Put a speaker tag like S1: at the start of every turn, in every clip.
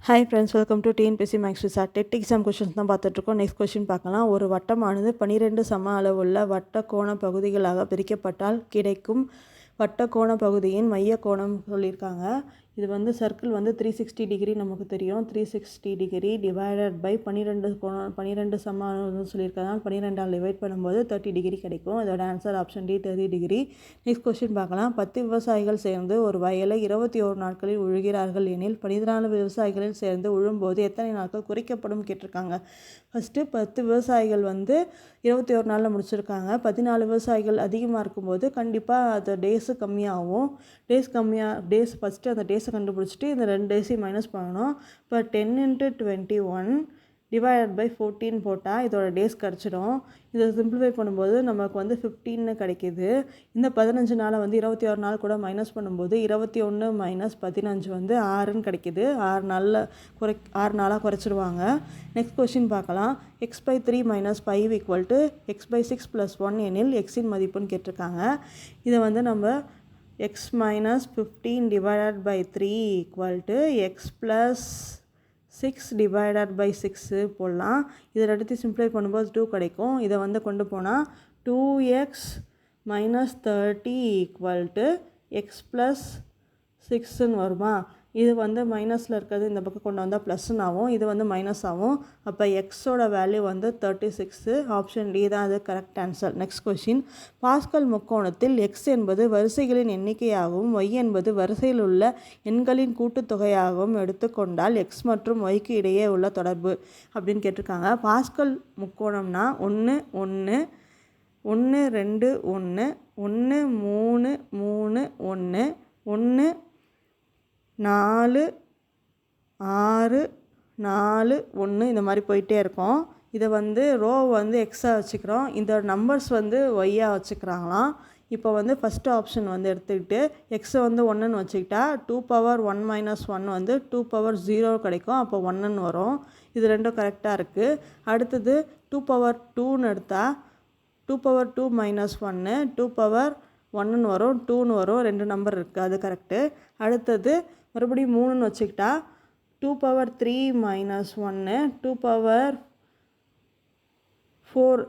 S1: Hi friends, welcome to TNPSC maths resort. TET exam questions தான் பார்த்துட்ருக்கோம். Next question பார்க்கலாம். ஒரு வட்டமானது 12 சம அளவுள்ள வட்ட கோண பகுதிகளாக பிரிக்கப்பட்டால் கிடைக்கும் வட்ட கோண பகுதியின் மைய கோணம் சொல்லியிருக்காங்க. இது வந்து சர்க்கிள் வந்து 360 டிகிரி நமக்கு தெரியும். 360 டிகிரி டிவைடட் பை 12 சம அளவுன்னு சொல்லியிருக்காங்க. 12ஆல் டிவைட் பண்ணும்போது 30 டிகிரி கிடைக்கும். இதோட answer option D, 30 degree. Next question பார்க்கலாம். 10 விவசாயிகள் சேர்ந்து ஒரு வயலை 21 நாட்களில் உழுகிறார்கள் எனில் 14 விவசாயிகளில் சேர்ந்து உழும்போது எத்தனை நாட்கள் குறைக்கப்படும் கேட்டிருக்காங்க. ஃபஸ்ட்டு 10 விவசாயிகள் வந்து 21 நாளில் முடிச்சிருக்காங்க. 14 விவசாயிகள் அதிகமாக இருக்கும்போது கண்டிப்பாக அது டேஸு கம்மியாகும். டேஸ் ஃபஸ்ட்டு அந்த டேஸை கண்டுபிடிச்சிட்டு இந்த 2 டேஸையும் மைனஸ் பண்ணணும். இப்போ 10 × 21 டிவைடட் பை 14 போட்டால் இதோட டேஸ் கிடச்சிடும். இதை சிம்பிளிஃபை பண்ணும்போது நமக்கு வந்து 15 கிடைக்கிது. இந்த 15 நாளை வந்து 21 நாள் கூட மைனஸ் பண்ணும்போது 21 - 15 வந்து 6ன்னு கிடைக்கிது. 6 நாளாக குறைச்சிடுவாங்க. நெக்ஸ்ட் கொஸ்டின் பார்க்கலாம். x/3 - 5 = x/6 + 1 எனில் எக்ஸின் மதிப்புன்னு கேட்டிருக்காங்க. இதை வந்து நம்ம x - 15 divided by 3 = x + 6 divided by 6 போடலாம். இதை ரெண்டுத்தையும் சிம்பிளை பண்ணும்போது 2 கிடைக்கும். இதை வந்து கொண்டு போனால் 2x - 30 = x + 6ன்னு வருமா? இது வந்து மைனஸில் இருக்கிறது இந்த பக்கம் கொண்டு வந்தால் ப்ளஸ்ன்னு ஆகும். இது வந்து மைனஸ் ஆகும். அப்போ எக்ஸோட வேல்யூ வந்து 36. ஆப்ஷன் டி தான் அது correct answer. Next question. Pascal முக்கோணத்தில் எக்ஸ் என்பது வரிசைகளின் எண்ணிக்கையாகவும் ஒய் என்பது வரிசையில் உள்ள எண்களின் கூட்டுத்தொகையாகவும் எடுத்துக்கொண்டால் எக்ஸ் மற்றும் ஒய்க்கு இடையே உள்ள தொடர்பு அப்படின்னு கேட்டிருக்காங்க. பாஸ்கல் முக்கோணம்னா 1 1 1 2 1 1 3 3 1 1 4 6 4 1 இந்த மாதிரி போயிட்டே இருக்கும். இதை வந்து ரோ வந்து எக்ஸாக வச்சுக்கிறோம். இந்த நம்பர்ஸ் வந்து ஒய்யாக வச்சுக்கிறாங்களாம். இப்போ வந்து ஃபஸ்ட்டு ஆப்ஷன் வந்து எடுத்துக்கிட்டு எக்ஸை வந்து 1ன்னு வச்சுக்கிட்டா 2^1 - 1 வந்து 2^0 கிடைக்கும். அப்போ 1ன்னு வரும். இது ரெண்டும் கரெக்டாக இருக்குது. அடுத்தது 2^2ன்னு எடுத்தால் 2^2 - 1 2^1ன்னு வரும். 2ன்னு வரும். 2 நம்பர் இருக்குது, அது கரெக்டு. அடுத்தது மறுபடியும் 3ன்னு வச்சுக்கிட்டா 2^3 - 1 2^4.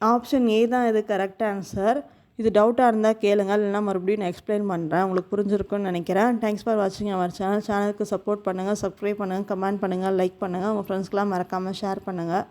S1: ஆப்ஷன் ஏ தான் இது கரெக்ட் ஆன்சர். இது டவுட்டாக இருந்தால் கேளுங்க, இல்லைனா மறுபடியும் நான் எக்ஸ்பிளைன் பண்ணுறேன். உங்களுக்கு புரிஞ்சிருக்குன்னு நினைக்கிறேன். தேங்க்ஸ் ஃபார் வாட்சிங் அவர் சேனலுக்கு சப்போர்ட் பண்ணுங்கள், சப்ஸ்கிரைப் பண்ணுங்கள், கமெண்ட் பண்ணுங்கள், லைக் பண்ணுங்கள். உங்கள் ஃப்ரெண்ட்ஸ்க்கெலாம் மறக்காமல் ஷேர் பண்ணுங்கள்.